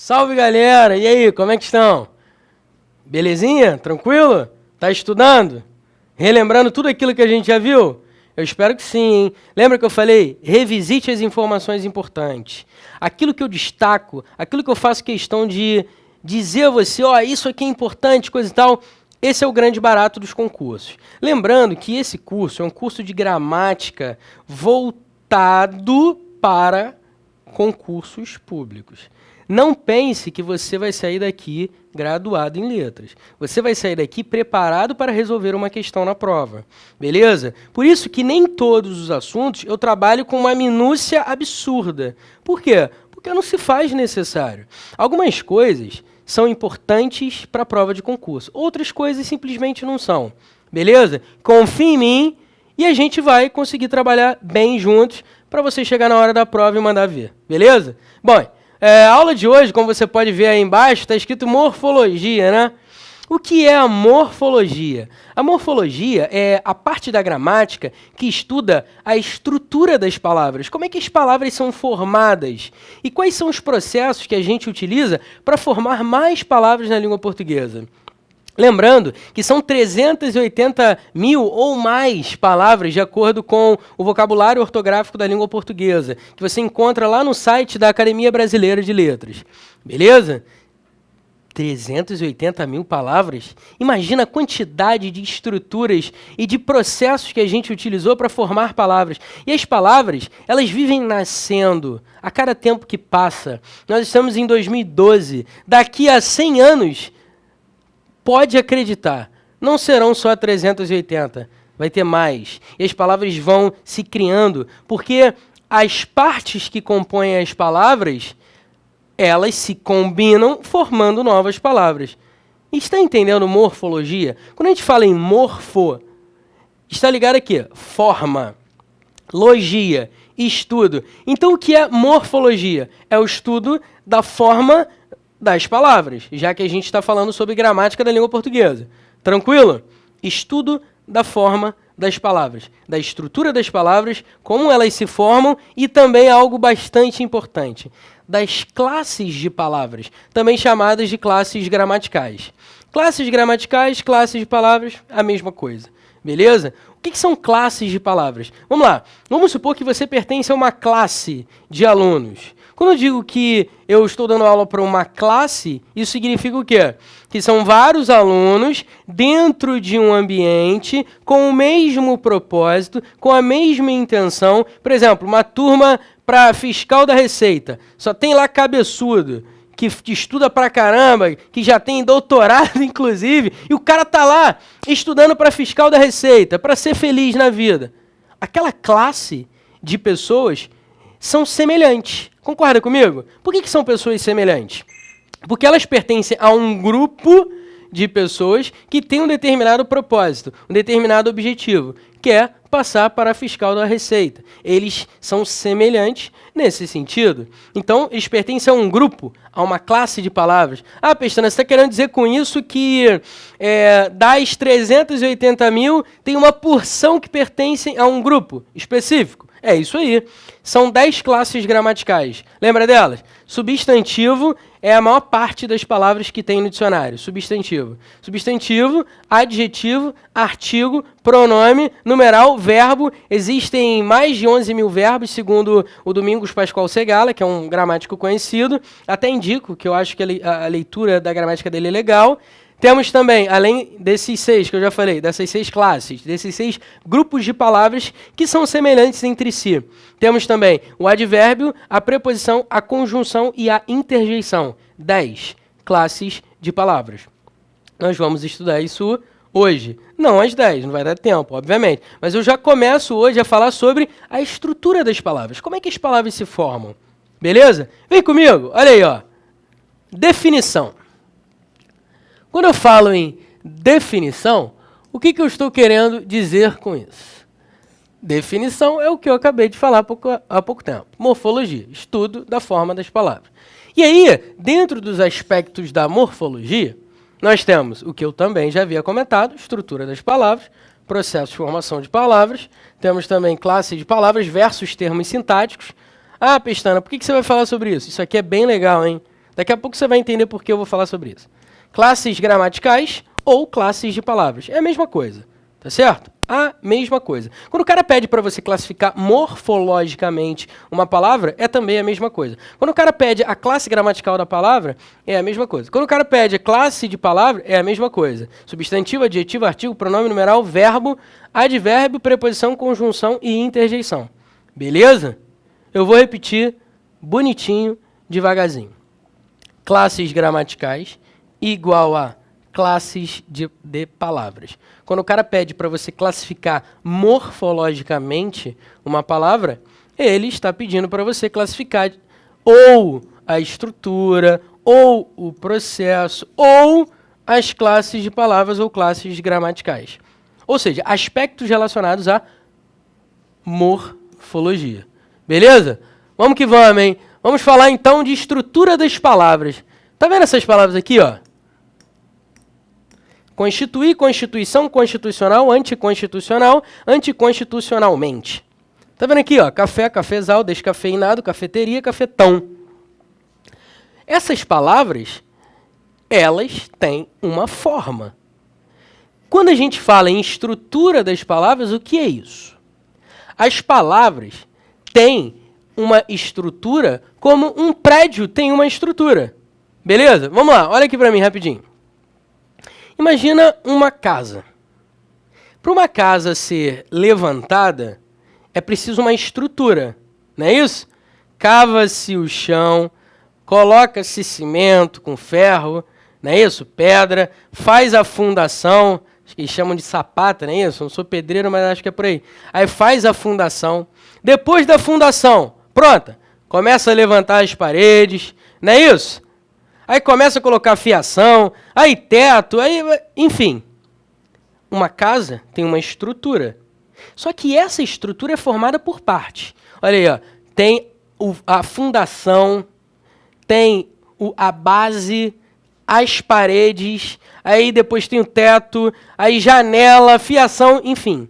Salve, galera! E aí, como é que estão? Belezinha? Tranquilo? Tá estudando? Relembrando tudo aquilo que a gente já viu? Eu espero que sim, hein? Lembra que eu falei? Revisite as informações importantes. Aquilo que eu destaco, aquilo que eu faço questão de dizer a você, ó, isso aqui é importante, coisa e tal, esse é o grande barato dos concursos. Lembrando que esse curso é um curso de gramática voltado para concursos públicos. Não pense que você vai sair daqui graduado em letras. Você vai sair daqui preparado para resolver uma questão na prova. Beleza? Por isso que nem todos os assuntos eu trabalho com uma minúcia absurda. Por quê? Porque não se faz necessário. Algumas coisas são importantes para a prova de concurso. Outras coisas simplesmente não são. Beleza? Confie em mim e a gente vai conseguir trabalhar bem juntos para você chegar na hora da prova e mandar ver. Beleza? Bom, a aula de hoje, como você pode ver aí embaixo, está escrito morfologia, né? O que é a morfologia? A morfologia é a parte da gramática que estuda a estrutura das palavras, como é que as palavras são formadas e quais são os processos que a gente utiliza para formar mais palavras na língua portuguesa. Lembrando que são 380 mil ou mais palavras de acordo com o vocabulário ortográfico da língua portuguesa, que você encontra lá no site da Academia Brasileira de Letras. Beleza? 380 mil palavras? Imagina a quantidade de estruturas e de processos que a gente utilizou para formar palavras. E as palavras, elas vivem nascendo a cada tempo que passa. Nós estamos em 2012. Daqui a 100 anos... Pode acreditar, não serão só 380, vai ter mais. E as palavras vão se criando, porque as partes que compõem as palavras, elas se combinam formando novas palavras. E está entendendo morfologia? Quando a gente fala em morfo, está ligado aqui, forma, logia, estudo. Então o que é morfologia? É o estudo da forma das palavras, já que a gente está falando sobre gramática da língua portuguesa. Tranquilo? Estudo da forma das palavras, da estrutura das palavras, como elas se formam e também algo bastante importante, das classes de palavras, também chamadas de classes gramaticais. Classes gramaticais, classes de palavras, a mesma coisa. Beleza? O que são classes de palavras? Vamos lá. Vamos supor que você pertence a uma classe de alunos. Quando eu digo que eu estou dando aula para uma classe, isso significa o quê? Que são vários alunos dentro de um ambiente com o mesmo propósito, com a mesma intenção. Por exemplo, uma turma para fiscal da Receita. Só tem lá cabeçudo, que estuda pra caramba, que já tem doutorado, inclusive, e o cara tá lá estudando para fiscal da Receita, para ser feliz na vida. Aquela classe de pessoas são semelhantes. Concorda comigo? Por que são pessoas semelhantes? Porque elas pertencem a um grupo de pessoas que tem um determinado propósito, um determinado objetivo, que é passar para a fiscal da Receita. Eles são semelhantes nesse sentido. Então, eles pertencem a um grupo, a uma classe de palavras. Ah, Pestana, você está querendo dizer com isso que das 380 mil, tem uma porção que pertencem a um grupo específico? É isso aí. São 10 classes gramaticais. Lembra delas? Substantivo é a maior parte das palavras que tem no dicionário. Substantivo. Substantivo, adjetivo, artigo, pronome, numeral, verbo. Existem mais de 11 mil verbos, segundo o Domingos Pascoal Segala, que é um gramático conhecido. Até indico que eu acho que a leitura da gramática dele é legal. Temos também, além desses 6 que eu já falei, dessas 6 classes, desses 6 grupos de palavras que são semelhantes entre si. Temos também o advérbio, a preposição, a conjunção e a interjeição. 10 classes de palavras. Nós vamos estudar isso hoje. Não às 10, não vai dar tempo, obviamente. Mas eu já começo hoje a falar sobre a estrutura das palavras. Como é que as palavras se formam? Beleza? Vem comigo, olha aí, ó. Definição. Quando eu falo em definição, o que eu estou querendo dizer com isso? Definição é o que eu acabei de falar há pouco tempo. Morfologia, estudo da forma das palavras. E aí, dentro dos aspectos da morfologia, nós temos o que eu também já havia comentado, estrutura das palavras, processo de formação de palavras, temos também classe de palavras versus termos sintáticos. Ah, Pestana, por que você vai falar sobre isso? Isso aqui é bem legal, hein? Daqui a pouco você vai entender por que eu vou falar sobre isso. Classes gramaticais ou classes de palavras. É a mesma coisa, tá certo? A mesma coisa. Quando o cara pede para você classificar morfologicamente uma palavra, é também a mesma coisa. Quando o cara pede a classe gramatical da palavra, é a mesma coisa. Quando o cara pede a classe de palavra, é a mesma coisa. Substantivo, adjetivo, artigo, pronome, numeral, verbo, advérbio, preposição, conjunção e interjeição. Beleza? Eu vou repetir bonitinho, devagarzinho. Classes gramaticais igual a classes de palavras. Quando o cara pede para você classificar morfologicamente uma palavra, ele está pedindo para você classificar ou a estrutura, ou o processo, ou as classes de palavras ou classes gramaticais. Ou seja, aspectos relacionados à morfologia. Beleza? Vamos que vamos, hein? Vamos falar então de estrutura das palavras. Tá vendo essas palavras aqui, ó? Constituir, constituição, constitucional, anticonstitucional, anticonstitucionalmente. Tá vendo aqui, ó? Café, cafezal, descafeinado, cafeteria, cafetão. Essas palavras, elas têm uma forma. Quando a gente fala em estrutura das palavras, o que é isso? As palavras têm uma estrutura como um prédio tem uma estrutura. Beleza? Vamos lá, olha aqui para mim rapidinho. Imagina uma casa. Para uma casa ser levantada, é preciso uma estrutura, não é isso? Cava-se o chão, coloca-se cimento com ferro, não é isso? Pedra, faz a fundação, acho que eles chamam de sapata, não é isso? Eu não sou pedreiro, mas acho que é por aí. Aí faz a fundação. Depois da fundação, pronta, começa a levantar as paredes, não é isso? Aí começa a colocar fiação, aí teto, aí, enfim. Uma casa tem uma estrutura. Só que essa estrutura é formada por partes. Olha aí, ó, tem a fundação, tem a base, as paredes, aí depois tem o teto, aí janela, fiação, enfim.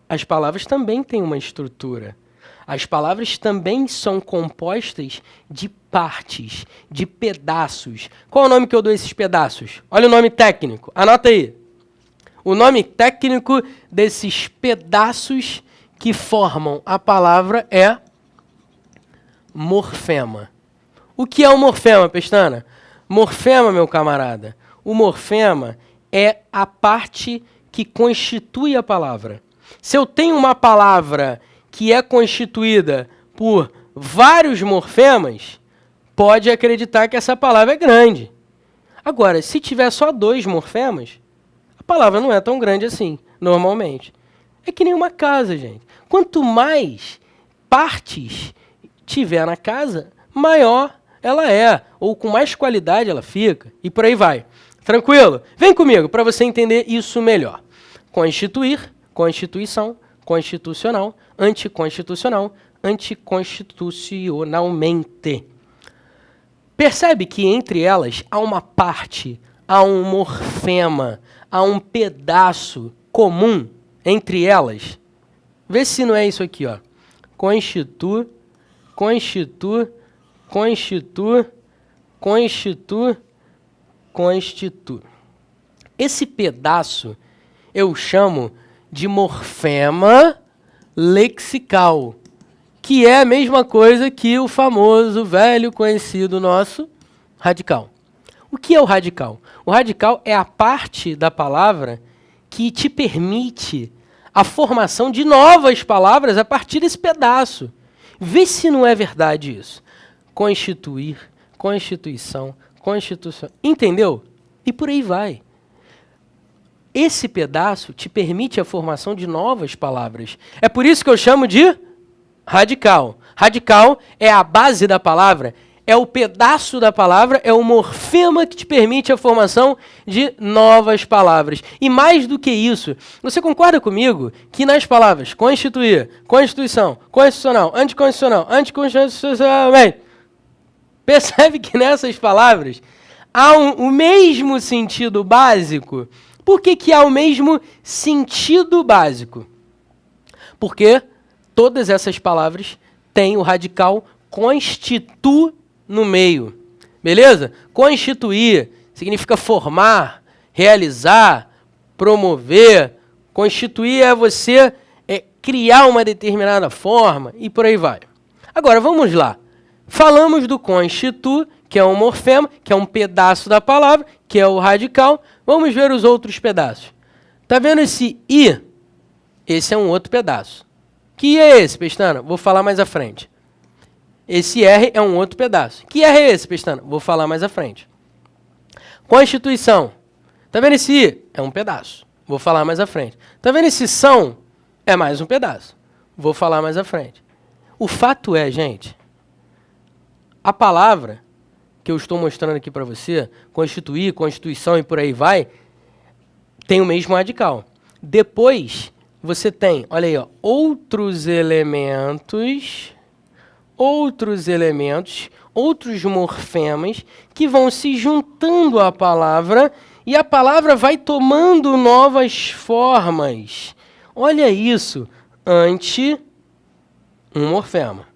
As palavras também têm uma estrutura. As palavras também são compostas de partes, de pedaços. Qual é o nome que eu dou a esses pedaços? Olha o nome técnico, anota aí. O nome técnico desses pedaços que formam a palavra é morfema. O que é um morfema, Pestana? Morfema, meu camarada, o morfema é a parte que constitui a palavra. Se eu tenho uma palavra que é constituída por vários morfemas, pode acreditar que essa palavra é grande. Agora, se tiver só 2 morfemas, a palavra não é tão grande assim, normalmente. É que nem uma casa, gente. Quanto mais partes tiver na casa, maior ela é, ou com mais qualidade ela fica, e por aí vai. Tranquilo? Vem comigo para você entender isso melhor. Constituir, constituição, constitucional, anticonstitucional, anticonstitucionalmente. Percebe que entre elas há uma parte, há um morfema, há um pedaço comum entre elas? Vê se não é isso aqui, ó. Constitui, constitui, constitui, constitui, constitui. Esse pedaço eu chamo de morfema lexical, que é a mesma coisa que o famoso, velho, conhecido nosso radical. O que é o radical? O radical é a parte da palavra que te permite a formação de novas palavras a partir desse pedaço. Vê se não é verdade isso. Constituir, constituição, constituição. Entendeu? E por aí vai. Esse pedaço te permite a formação de novas palavras. É por isso que eu chamo de radical. Radical é a base da palavra, é o pedaço da palavra, é o morfema que te permite a formação de novas palavras. E mais do que isso, você concorda comigo que nas palavras constituir, constituição, constitucional, anticonstitucional, anticonstitucionalmente, percebe que nessas palavras há o mesmo sentido básico? Por que há o mesmo sentido básico? Porque todas essas palavras têm o radical constitu no meio. Beleza? Constituir significa formar, realizar, promover. Constituir é você criar uma determinada forma e por aí vai. Agora, vamos lá. Falamos do constitu, que é um morfema, que é um pedaço da palavra, que é o radical. Vamos ver os outros pedaços. Tá vendo esse I? Esse é um outro pedaço. Que é esse, Pestana? Vou falar mais à frente. Esse R é um outro pedaço. Que R é esse, Pestana? Vou falar mais à frente. Constituição. Tá vendo esse I? É um pedaço. Vou falar mais à frente. Tá vendo esse são? É mais um pedaço. Vou falar mais à frente. O fato é, gente, a palavra que eu estou mostrando aqui para você, constituir, constituição e por aí vai, tem o mesmo radical. Depois, você tem, olha aí, ó, outros elementos, outros morfemas que vão se juntando à palavra e a palavra vai tomando novas formas. Olha isso, ante um morfema.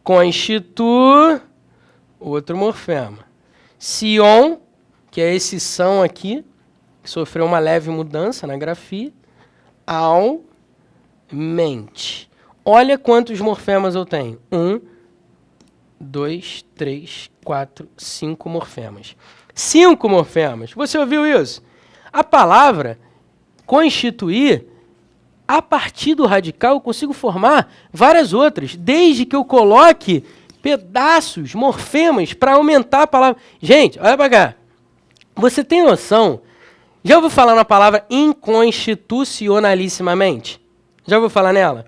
Constitu, outro morfema. Sion, que é esse são aqui, que sofreu uma leve mudança na grafia. Ao, mente. Olha quantos morfemas eu tenho. 1, 2, 3, 4, 5 morfemas. 5 morfemas. Você ouviu isso? A palavra constituir, a partir do radical, eu consigo formar várias outras, desde que eu coloque pedaços, morfemas, para aumentar a palavra. Gente, olha para cá. Você tem noção? Já ouviu falar na palavra inconstitucionalissimamente? Já ouviu falar nela?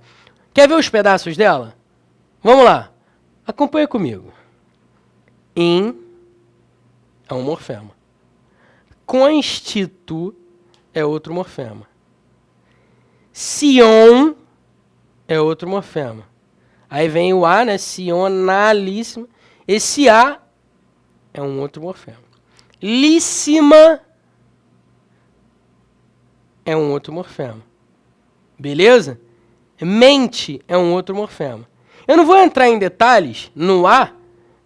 Quer ver os pedaços dela? Vamos lá. Acompanha comigo. In é um morfema. Constitu é outro morfema. Sion é outro morfema. Aí vem o A, né? Sionalíssima. Esse A é um outro morfema. Líssima é um outro morfema. Beleza? Mente é um outro morfema. Eu não vou entrar em detalhes no A.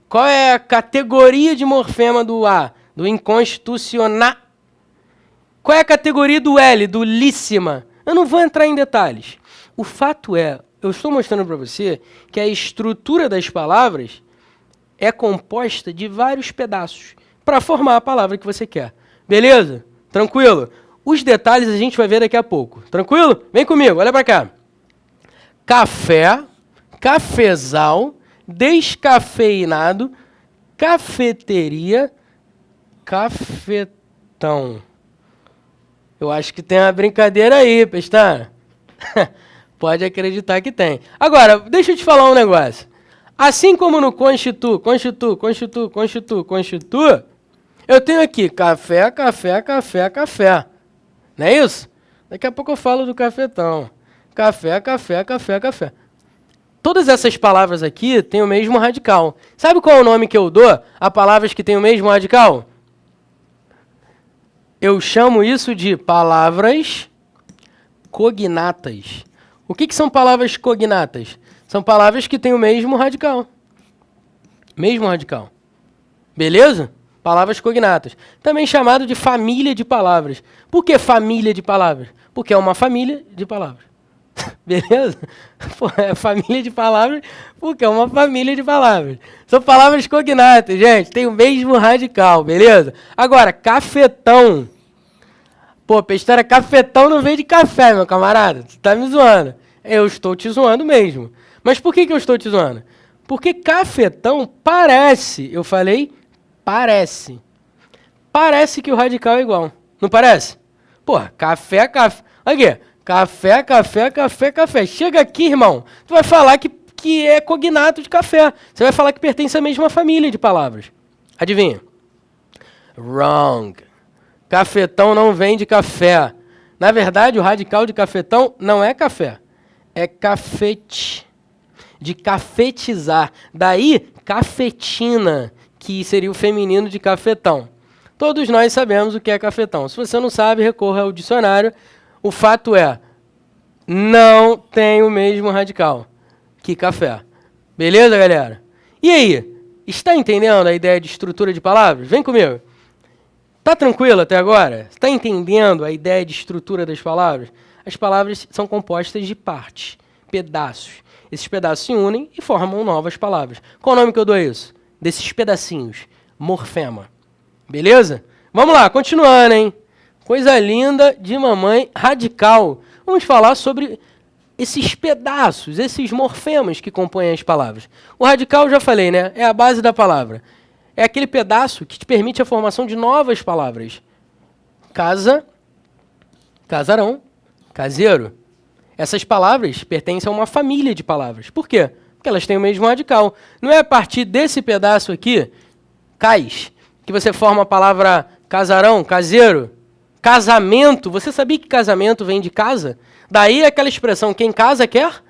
Qual é a categoria de morfema do A? Do inconstitucional. Qual é a categoria do L? Do líssima. Eu não vou entrar em detalhes. O fato é, eu estou mostrando para você que a estrutura das palavras é composta de vários pedaços para formar a palavra que você quer. Beleza? Tranquilo? Os detalhes a gente vai ver daqui a pouco. Tranquilo? Vem comigo, olha para cá. Café, cafezal, descafeinado, cafeteria, cafetão. Eu acho que tem uma brincadeira aí, Pestana. Pode acreditar que tem. Agora, deixa eu te falar um negócio. Assim como no constitu, eu tenho aqui café, café, café, café. Não é isso? Daqui a pouco eu falo do cafetão. Café, café, café, café. Todas essas palavras aqui têm o mesmo radical. Sabe qual é o nome que eu dou a palavras que têm o mesmo radical? Eu chamo isso de palavras cognatas. O que são palavras cognatas? São palavras que têm o mesmo radical. Mesmo radical. Beleza? Palavras cognatas. Também chamado de família de palavras. Por que família de palavras? Porque é uma família de palavras. Beleza? Pô, é família de palavras porque é uma família de palavras. São palavras cognatas, gente. Tem o mesmo radical, beleza? Agora, cafetão. Pô, Pestana, cafetão não vem de café, meu camarada. Você tá me zoando. Eu estou te zoando mesmo. Mas por que eu estou te zoando? Porque cafetão parece, eu falei, parece. Parece que o radical é igual. Não parece? Porra, café, café. Olha aqui. Café, café, café, café. Chega aqui, irmão. Tu vai falar que é cognato de café. Você vai falar que pertence à mesma família de palavras. Adivinha? Wrong. Cafetão não vem de café. Na verdade, o radical de cafetão não é café. É cafete. De cafetizar. Daí, cafetina, que seria o feminino de cafetão. Todos nós sabemos o que é cafetão. Se você não sabe, recorra ao dicionário. O fato é, não tem o mesmo radical que café. Beleza, galera? E aí? Está entendendo a ideia de estrutura de palavras? Vem comigo. Tá tranquilo até agora? Está entendendo a ideia de estrutura das palavras? As palavras são compostas de partes, pedaços. Esses pedaços se unem e formam novas palavras. Qual o nome que eu dou a isso? Desses pedacinhos. Morfema. Beleza? Vamos lá, continuando, hein? Coisa linda de mamãe radical. Vamos falar sobre esses pedaços, esses morfemas que compõem as palavras. O radical, eu já falei, né? É a base da palavra. É aquele pedaço que te permite a formação de novas palavras. Casa, casarão, caseiro. Essas palavras pertencem a uma família de palavras. Por quê? Porque elas têm o mesmo radical. Não é a partir desse pedaço aqui, cais, que você forma a palavra casarão, caseiro, casamento. Você sabia que casamento vem de casa? Daí aquela expressão, quem casa quer?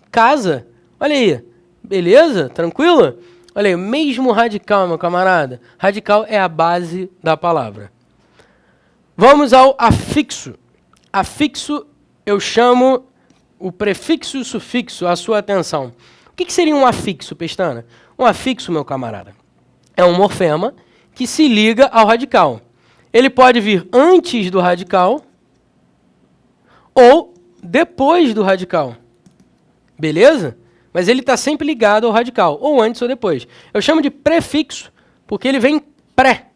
Casa. Olha aí. Beleza? Tranquilo? Olha aí, o mesmo radical, meu camarada. Radical é a base da palavra. Vamos ao afixo. Afixo, eu chamo o prefixo e o sufixo, a sua atenção. O que seria um afixo, Pestana? Um afixo, meu camarada, é um morfema que se liga ao radical. Ele pode vir antes do radical ou depois do radical. Beleza? Mas ele está sempre ligado ao radical, ou antes ou depois. Eu chamo de prefixo, porque ele vem pré-fixo.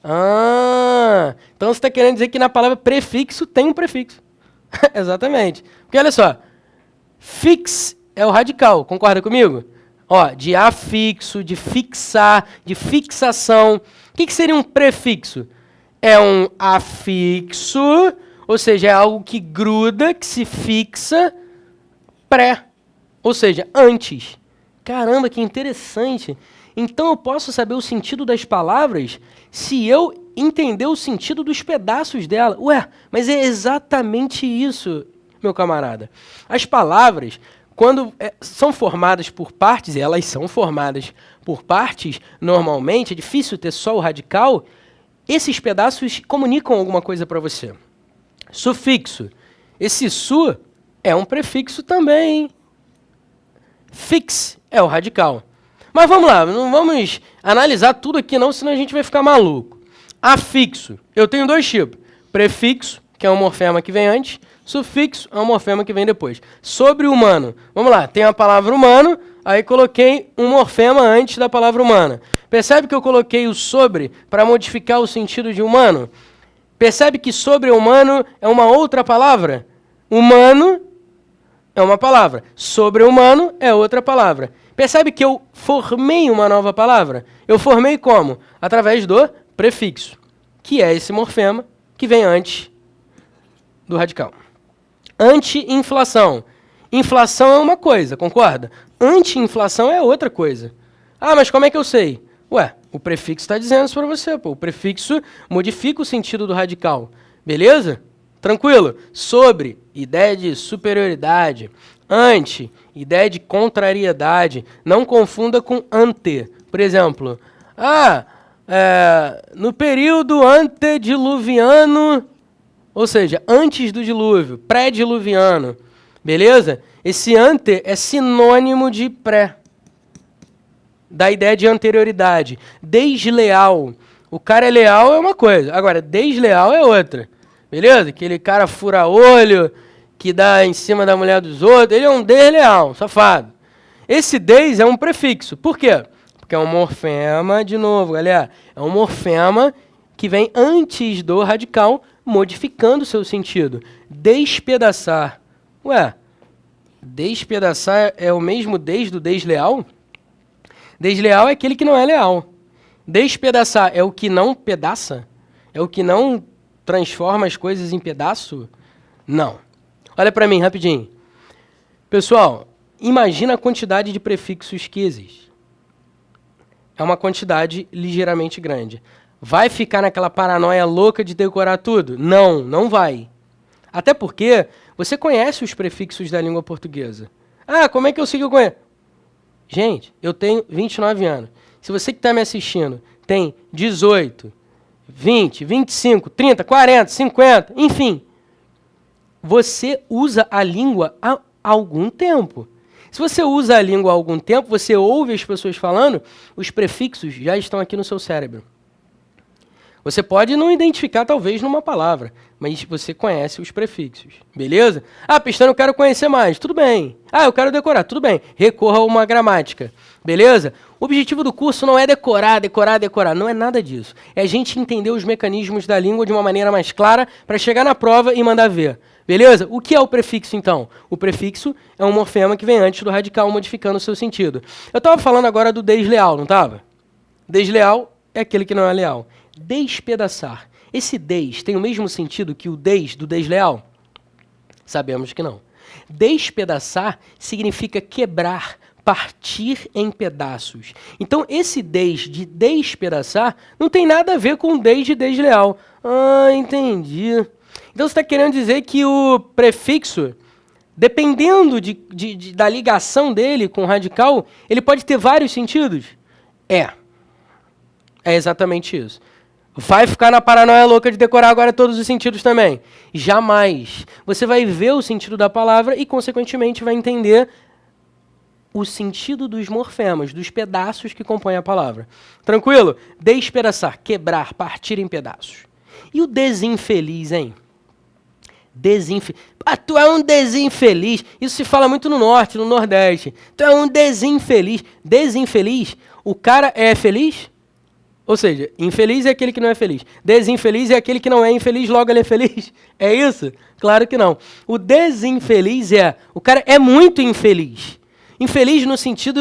Ah, então você está querendo dizer que na palavra prefixo tem um prefixo. Exatamente. Porque olha só, fix é o radical, concorda comigo? Ó, de afixo, de fixar, de fixação. O que seria um prefixo? É um afixo, ou seja, é algo que gruda, que se fixa, pré, ou seja, antes. Caramba, que interessante. Então eu posso saber o sentido das palavras se eu entender o sentido dos pedaços dela. Ué, mas é exatamente isso, meu camarada. As palavras, quando são formadas por partes, e elas são formadas por partes, normalmente, é difícil ter só o radical, esses pedaços comunicam alguma coisa para você. Sufixo. Esse su é um prefixo também. Fix é o radical. Mas vamos lá, não vamos analisar tudo aqui não, senão a gente vai ficar maluco. Afixo. Eu tenho dois tipos. Prefixo, que é um morfema que vem antes. Sufixo é um morfema que vem depois. Sobre humano. Vamos lá, tem a palavra humano, aí coloquei um morfema antes da palavra humana. Percebe que eu coloquei o sobre para modificar o sentido de humano? Percebe que sobre humano é uma outra palavra? Humano é uma palavra. Sobre-humano é outra palavra. Percebe que eu formei uma nova palavra? Eu formei como? Através do prefixo, que é esse morfema que vem antes do radical. Anti-inflação. Inflação é uma coisa, concorda? Anti-inflação é outra coisa. Ah, mas como é que eu sei? Ué, o prefixo está dizendo isso para você. Pô. O prefixo modifica o sentido do radical. Beleza? Tranquilo? Sobre, ideia de superioridade. Ante, ideia de contrariedade. Não confunda com ante. Por exemplo, no período antediluviano, ou seja, antes do dilúvio, pré-diluviano. Beleza? Esse ante é sinônimo de pré. Da ideia de anterioridade. Desleal. O cara é leal é uma coisa. Agora, desleal é outra. Beleza? Aquele cara fura-olho, que dá em cima da mulher dos outros, ele é um desleal, safado. Esse des é um prefixo. Por quê? Porque é um morfema, de novo, galera, é um morfema que vem antes do radical, modificando o seu sentido. Despedaçar. Ué, despedaçar é o mesmo des do desleal? Desleal é aquele que não é leal. Despedaçar é o que não pedaça? É o que não transforma as coisas em pedaço? Não. Olha para mim, rapidinho. Pessoal, imagina a quantidade de prefixos que existe. É uma quantidade ligeiramente grande. Vai ficar naquela paranoia louca de decorar tudo? Não, não vai. Até porque você conhece os prefixos da língua portuguesa. Ah, como é que eu sei que eu conheço? Gente, eu tenho 29 anos. Se você que está me assistindo tem 18, 20, 25, 30, 40, 50, enfim, você usa a língua há algum tempo. Se você usa a língua há algum tempo, você ouve as pessoas falando, os prefixos já estão aqui no seu cérebro. Você pode não identificar, talvez, numa palavra, mas você conhece os prefixos, beleza? Ah, Pestana, eu quero conhecer mais. Tudo bem. Ah, eu quero decorar. Tudo bem. Recorra a uma gramática, beleza? O objetivo do curso não é decorar. Não é nada disso. É a gente entender os mecanismos da língua de uma maneira mais clara para chegar na prova e mandar ver. Beleza? O que é o prefixo, então? O prefixo é um morfema que vem antes do radical, modificando o seu sentido. Eu estava falando agora do desleal, não estava? Desleal é aquele que não é leal. Despedaçar. Esse des tem o mesmo sentido que o des do desleal? Sabemos que não. Despedaçar significa quebrar, partir em pedaços. Então, esse des de despedaçar não tem nada a ver com o des de desleal. Ah, entendi. Então, você está querendo dizer que o prefixo, dependendo da ligação dele com o radical, ele pode ter vários sentidos? É exatamente isso. Vai ficar na paranoia louca de decorar agora todos os sentidos também? Jamais. Você vai ver o sentido da palavra e, consequentemente, vai entender o sentido dos morfemas, dos pedaços que compõem a palavra. Tranquilo? Despedaçar, quebrar, partir em pedaços. E o desinfeliz, hein? Ah, tu é um desinfeliz. Isso se fala muito no norte, no nordeste. Tu é um desinfeliz. Desinfeliz, o cara é feliz? Ou seja, infeliz é aquele que não é feliz. Desinfeliz é aquele que não é infeliz, logo ele é feliz. É isso? Claro que não. O desinfeliz o cara é muito infeliz. Infeliz no sentido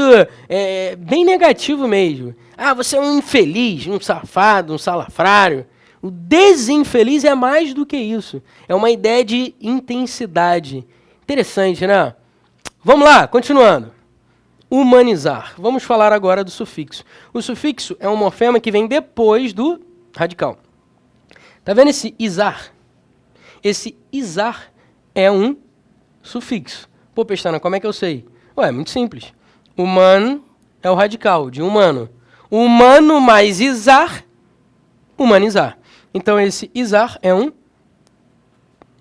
bem negativo mesmo. Ah, você é um infeliz, um safado, um salafrário. O desinfeliz é mais do que isso. É uma ideia de intensidade. Interessante, né? Vamos lá, continuando. Humanizar. Vamos falar agora do sufixo. O sufixo é um morfema que vem depois do radical. Tá vendo esse izar? Esse izar é um sufixo. Pô, Pestana, como é que eu sei? Ué, é muito simples. Humano é o radical de humano. Humano mais izar, humanizar. Então, esse izar é um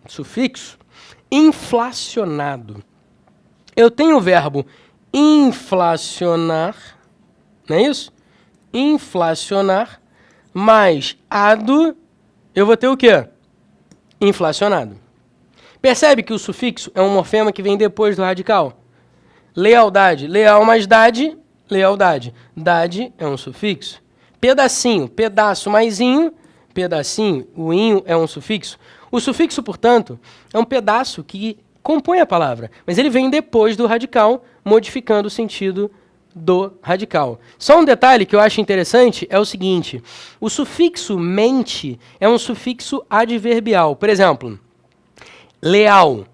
sufixo inflacionado. Eu tenho o verbo inflacionar, não é isso? Inflacionar mais ado, eu vou ter o quê? Inflacionado. Percebe que o sufixo é um morfema que vem depois do radical? Lealdade, leal mais dade, lealdade. Dade é um sufixo. Pedacinho, pedaço mais inho, pedacinho, o inho é um sufixo. O sufixo, portanto, é um pedaço que compõe a palavra, mas ele vem depois do radical, modificando o sentido do radical. Só um detalhe que eu acho interessante é o seguinte: o sufixo mente é um sufixo adverbial. Por exemplo, leal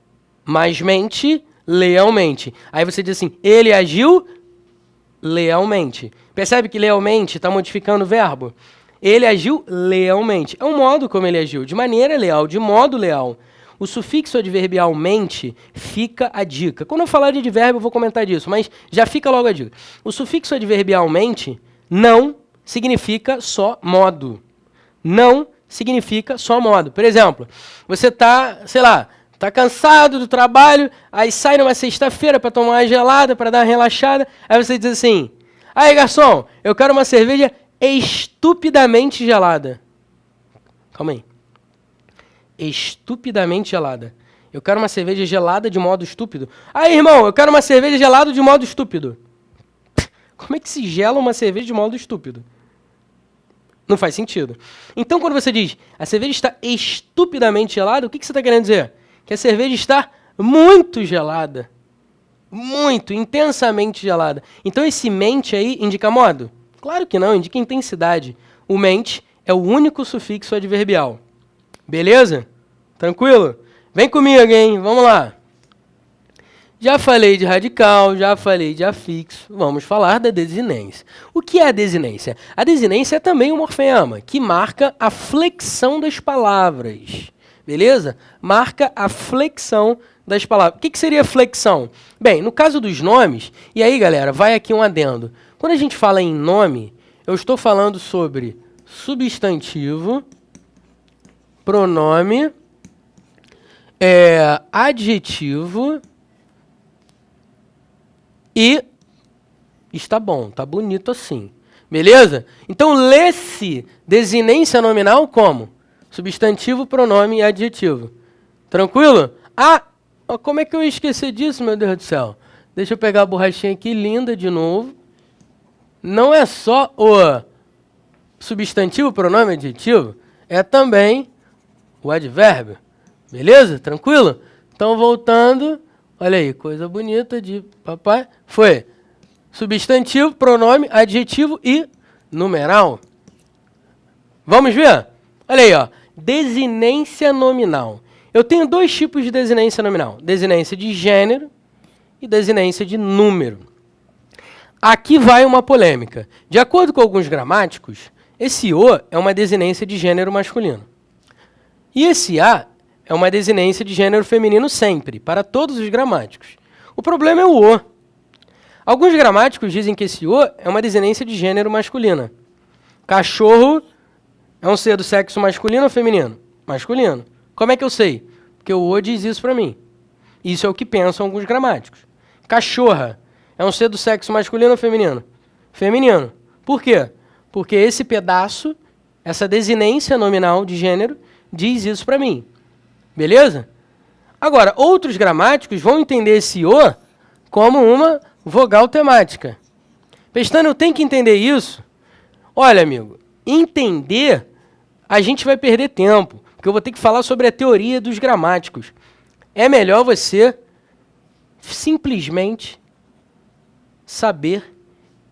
mais mente, lealmente. Aí você diz assim, ele agiu lealmente. Percebe que lealmente está modificando o verbo? Ele agiu lealmente. É um modo como ele agiu, de maneira leal, de modo leal. O sufixo adverbial mente fica a dica. Quando eu falar de advérbio, eu vou comentar disso, mas já fica logo a dica. O sufixo adverbial mente não significa só modo. Não significa só modo. Por exemplo, você está, sei lá, está cansado do trabalho, aí sai numa sexta-feira para tomar uma gelada, para dar uma relaxada, aí você diz assim, aí garçom, eu quero uma cerveja estupidamente gelada. Calma aí. Estupidamente gelada. Eu quero uma cerveja gelada de modo estúpido. Aí, irmão, eu quero uma cerveja gelada de modo estúpido. Como é que se gela uma cerveja de modo estúpido? Não faz sentido. Então, quando você diz a cerveja está estupidamente gelada, o que você está querendo dizer? Que a cerveja está muito gelada. Muito, intensamente gelada. Então, esse mente aí indica modo? Claro que não, indica intensidade. O mente é o único sufixo adverbial. Beleza? Tranquilo? Vem comigo, hein? Vamos lá. Já falei de radical, já falei de afixo. Vamos falar da desinência. O que é a desinência? A desinência é também um morfema que marca a flexão das palavras. Beleza? Marca a flexão das palavras. O que seria flexão? Bem, no caso dos nomes, e aí, galera, vai aqui um adendo. Quando a gente fala em nome, eu estou falando sobre substantivo, pronome, adjetivo e está bom, tá bonito assim. Beleza? Então, lê-se desinência nominal como? Substantivo, pronome e adjetivo. Tranquilo? Ah, como é que eu ia esquecer disso, meu Deus do céu? Deixa eu pegar a borrachinha aqui, linda, de novo. Não é só o substantivo, pronome e adjetivo, é também o advérbio. Beleza? Tranquilo? Então, voltando, olha aí, coisa bonita de papai. Foi substantivo, pronome, adjetivo e numeral. Vamos ver? Olha aí, ó. Desinência nominal. Eu tenho dois tipos de desinência nominal. Desinência de gênero e desinência de número. Aqui vai uma polêmica. De acordo com alguns gramáticos, esse o é uma desinência de gênero masculino. E esse a é uma desinência de gênero feminino sempre, para todos os gramáticos. O problema é o o. Alguns gramáticos dizem que esse o é uma desinência de gênero masculina. Cachorro é um ser do sexo masculino ou feminino? Masculino. Como é que eu sei? Porque o o diz isso para mim. Isso é o que pensam alguns gramáticos. Cachorra é um ser do sexo masculino ou feminino? Feminino. Por quê? Porque esse pedaço, essa desinência nominal de gênero, diz isso para mim. Beleza? Agora, outros gramáticos vão entender esse o como uma vogal temática. Pestana, eu tenho que entender isso? Olha, amigo, entender, a gente vai perder tempo, porque eu vou ter que falar sobre a teoria dos gramáticos. É melhor você simplesmente saber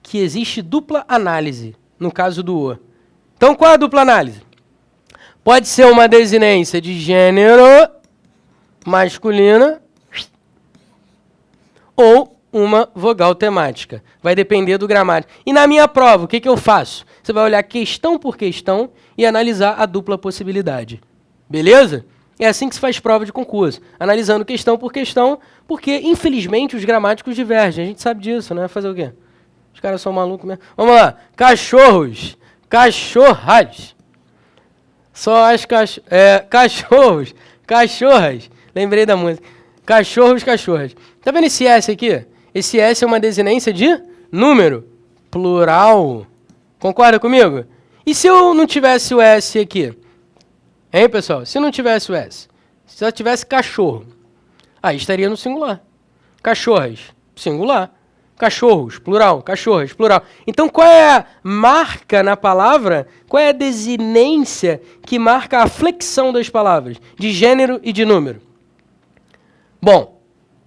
que existe dupla análise no caso do o. Então, qual é a dupla análise? Pode ser uma desinência de gênero masculina ou uma vogal temática. Vai depender do gramático. E na minha prova, o que eu faço? Você vai olhar questão por questão e analisar a dupla possibilidade. Beleza? É assim que se faz prova de concurso. Analisando questão por questão, porque, infelizmente, os gramáticos divergem. A gente sabe disso, né? Fazer o quê? Os caras são malucos mesmo. Vamos lá. Cachorros. Cachorras. Só as cachorros. Cachorras. Lembrei da música. Cachorros, cachorras. Tá vendo esse S aqui? Esse S é uma desinência de número. Plural. Concorda comigo? E se eu não tivesse o S aqui? Hein, pessoal? Se não tivesse o S. Se só tivesse cachorro. Aí estaria no singular. Cachorras. Singular. Cachorros, plural. Cachorras, plural. Então, qual é a marca na palavra? Qual é a desinência que marca a flexão das palavras? De gênero e de número. Bom,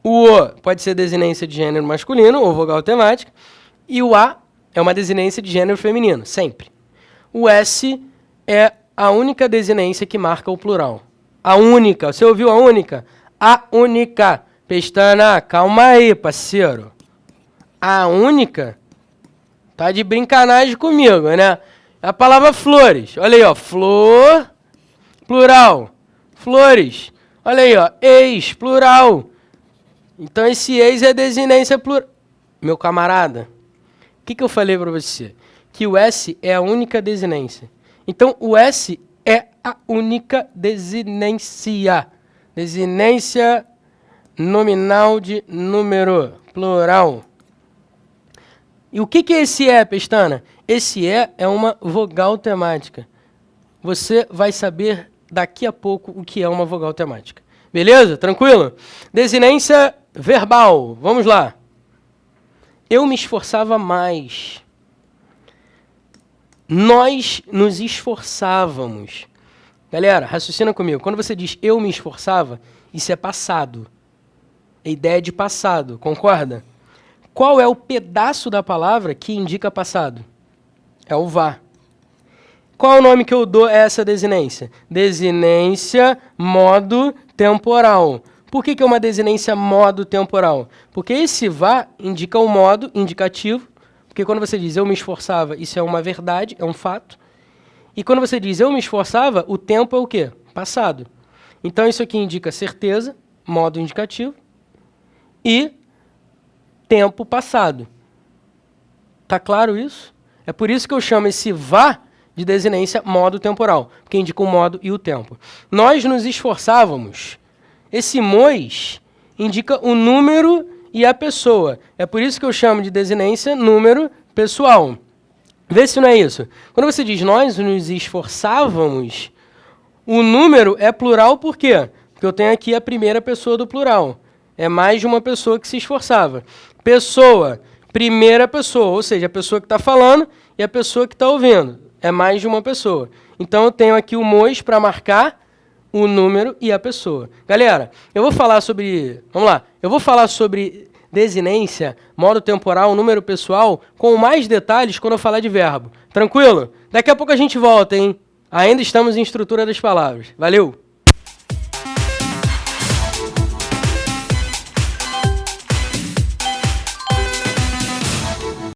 o o pode ser desinência de gênero masculino ou vogal temática. E o a é uma desinência de gênero feminino, sempre. O S é a única desinência que marca o plural. A única. Você ouviu a única? A única. Pestana, calma aí, parceiro. A única? Tá de brincanagem comigo, né? A palavra flores. Olha aí, ó. Flor, plural. Flores. Olha aí, ó. Ex, plural. Então, esse ex é desinência plural. Meu camarada, o que eu falei para você? Que o S é a única desinência. Então, o S é a única desinência. Desinência nominal de número, plural. E o que esse é, Pestana? Esse é uma vogal temática. Você vai saber daqui a pouco o que é uma vogal temática. Beleza? Tranquilo? Desinência verbal. Vamos lá. Eu me esforçava mais. Nós nos esforçávamos. Galera, raciocina comigo. Quando você diz eu me esforçava, isso é passado. É ideia de passado, concorda? Qual é o pedaço da palavra que indica passado? É o vá. Qual é o nome que eu dou a essa desinência? Desinência modo temporal. Por que é uma desinência modo temporal? Porque esse vá indica o modo indicativo. Porque quando você diz eu me esforçava, isso é uma verdade, é um fato. E quando você diz eu me esforçava, o tempo é o quê? Passado. Então isso aqui indica certeza, modo indicativo, e tempo passado. Tá claro isso? É por isso que eu chamo esse vá de desinência modo temporal, porque indica o modo e o tempo. Nós nos esforçávamos. Esse mois indica o número e a pessoa. É por isso que eu chamo de desinência número pessoal. Vê se não é isso. Quando você diz nós nos esforçávamos, o número é plural por quê? Porque eu tenho aqui a primeira pessoa do plural. É mais de uma pessoa que se esforçava. Pessoa, primeira pessoa, ou seja, a pessoa que está falando e a pessoa que está ouvindo. É mais de uma pessoa. Então eu tenho aqui o MOS para marcar o número e a pessoa. Galera, eu vou falar sobre... Vamos lá. Eu vou falar sobre desinência, modo temporal, número pessoal, com mais detalhes quando eu falar de verbo. Tranquilo? Daqui a pouco a gente volta, hein? Ainda estamos em estrutura das palavras. Valeu!